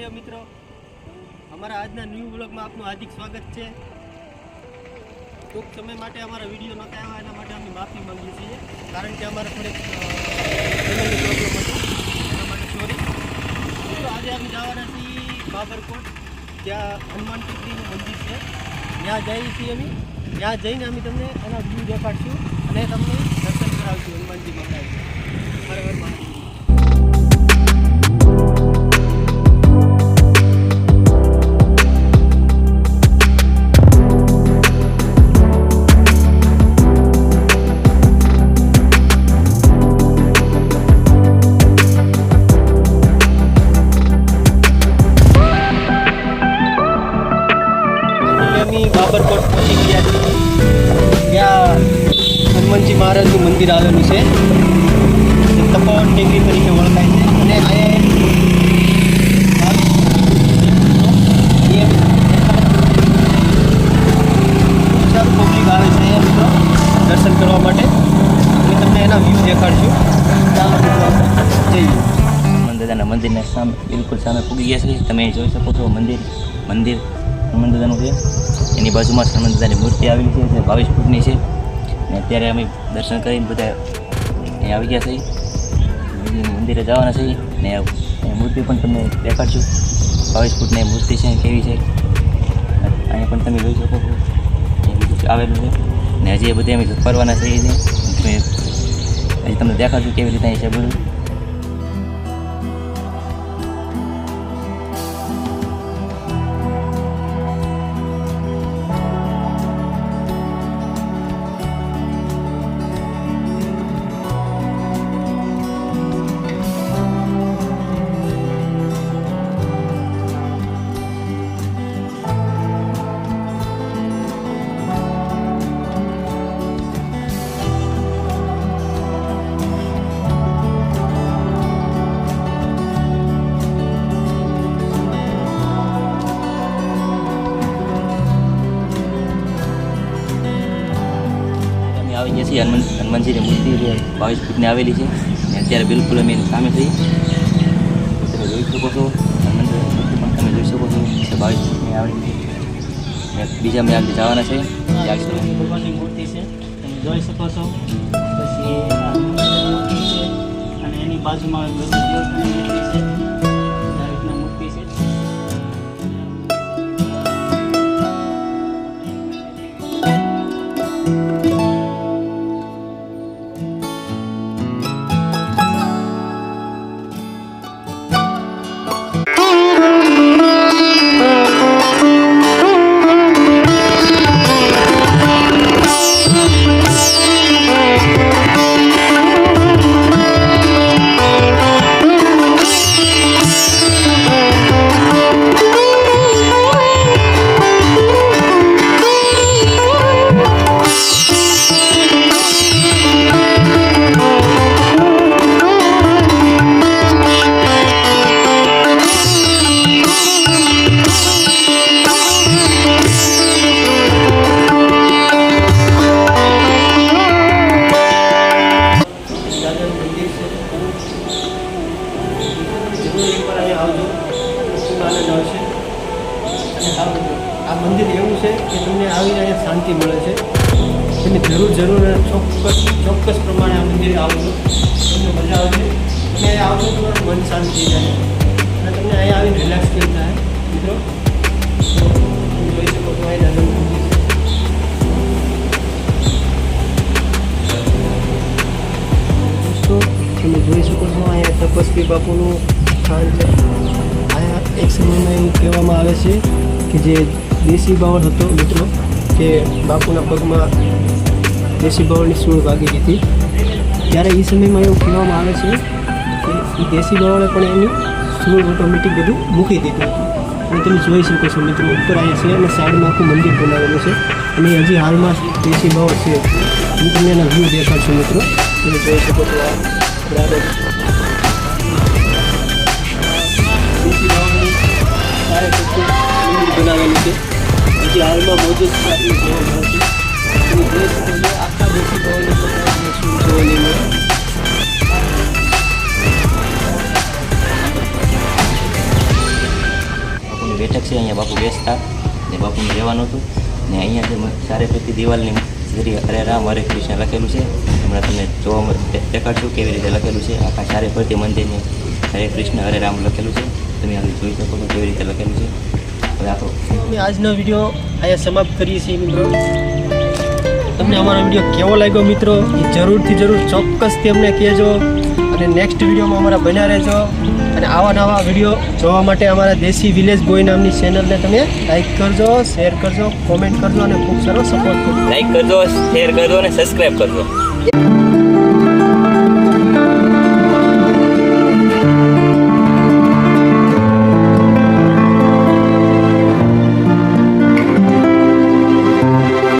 મહાદેવ મિત્રો, અમારા આજના ન્યૂ બ્લોગમાં આપનું હાર્દિક સ્વાગત છે। ટૂંક સમય માટે અમારા વિડીયો નહોતા આવ્યા, એના માટે અમે માફી માંગીએ છીએ, કારણ કે અમારે થોડીક પ્રોબ્લેમ હતો, એના માટે સોરી। મિત્રો આજે અમે જવાના છીએ બાબરકોટ, ત્યાં હનુમાન ટેકરીનું મંદિર છે, ત્યાં જઈએ છીએ અમે। ત્યાં જઈને અમે તમને એના વ્યૂ દેખાડશું અને તમને દર્શન કરાવશું હનુમાનજી માતાજી। હર હર મહાદેવ। બાબરકોટ પહોંચી ગયા છીએ, ત્યાં હનુમાનજી મહારાજનું મંદિર આવેલું છે, તપોવન ટેકરી તરીકે ઓળખાય છે। અને પબ્લિક આવે છે મિત્રો દર્શન કરવા માટે, અને તમને એના વ્યૂ દેખાડશું। જઈએ દાદાના મંદિરના સામે બિલકુલ સામે પૂગી ગયા છે, તમે જોઈ શકો છો। મંદિર હનુમાન દાદાનું છે, એની બાજુમાં હનુમાન દાદાની મૂર્તિ આવેલી છે, જે 22 ફૂટની છે। અને અત્યારે અમે દર્શન કરીને બધા અહીં આવી ગયા છીએ, મંદિરે જવાના છીએ, ને મૂર્તિ પણ તમને દેખાડશું। 22 ફૂટની મૂર્તિ છે, કેવી છે અહીંયા પણ તમે જોઈ શકો છો, એ બધું આવેલું છે। ને હજી એ બધી અમે ફરવાના છીએ, હજી તમને દેખાડશું કેવી રીતે અહીં છે બધું। આવી ગયા છીએ હનુમાનજીની મૂર્તિ 22 ફૂટની આવેલી છે, અને અત્યારે બિલકુલ અમે એની સામે થઈ, તમે જોઈ શકો છો। હનુમાનજી મૂર્તિ પણ તમે જોઈ શકો છો, 22 ફૂટની આવેલી છે, અને બીજા અમે આગળ જવાના છે, ભગવાનની મૂર્તિ છે, તમે જોઈ શકો છો। પછી મૂર્તિ છે, અને એની બાજુમાં મૂર્તિ છે, મૂર્તિ છે। આ મંદિર એવું છે કે તમને આવીને અહીંયા શાંતિ મળે છે, તમે જરૂર ચોક્કસ પ્રમાણે આ મંદિરે આવજો, તમને મજા આવશે, અને આવજો તમારું મન શાંત થઈ જાય, અને તમને અહીંયા આવીને રિલેક્સ ફીલ થાય મિત્રો। તમે જોઈ શકો છો અહીં દાદાનું મંદિર છે। દોસ્તો તમે જોઈ શકો છો અહીંયા તપસ્વી બાપુનું સ્થાન છે। અહીંયા એક સમયમાં એવું કહેવામાં આવે છે કે જે દેશી બાવળ હતો મિત્રો, કે બાપુના પગમાં દેશી બાવળની સૂળ વાગી હતી, ત્યારે એ સમયમાં એવું કહેવામાં આવે છે કે એ દેશી બાવળે પણ એની સૂળ ઓટોમેટિક બધું મૂકી દીધું હતું। અને તમે જોઈ શકો છો મિત્રો, ઉપર અહીંયા છે અને સાઈડમાં આખું મંદિર બનાવેલું છે, અને હજી હાલમાં દેશી બાવળ છે। હું તમને એના વ્યૂ દેખાડશું મિત્રો, તમે જોઈ શકો છો। આ બરાબર દેશી બાવળની બનાવેલું છે, હજી હાલમાં મોજૂદ આપણી જોવા મળે છે। આખા દેશી બાવળની શું જોવાની મળે। છે. અહીંયા બાપુ બેસતા ને બાપુનું રહેવાનું હતું ને અહીંયા જે ચારે ફરતી દિવાલની શ્રી હરે રામ હરે કૃષ્ણ લખેલું છે. હમણાં તમને જોવા દેખાડશું કેવી રીતે લખેલું છે. આખા ચારે ફરતી મંદિરને હરે કૃષ્ણ હરે રામ લખેલું છે. તમે આગળ જોઈ શકો છો કેવી રીતે લખેલું છે. હવે આપણો અમે આજનો વિડીયો અહીંયા સમાપ્ત કરીએ છીએ મિત્રો. તમને અમારો વિડીયો કેવો લાગ્યો મિત્રો એ જરૂર ચોક્કસથી અમને કહેજો અને નેક્સ્ટ વિડીયોમાં અમારા બન્યા રહેજો. અને આવા નવા વિડીયો જોવા માટે અમારા દેશી વિલેજ બોય નામની ચેનલને તમે લાઈક કરજો, શેર કરજો, કોમેન્ટ કરજો અને ખૂબ સારો સપોર્ટ કરજો. લાઈક કરજો, શેર કરજો અને સબસ્ક્રાઈબ કરજો.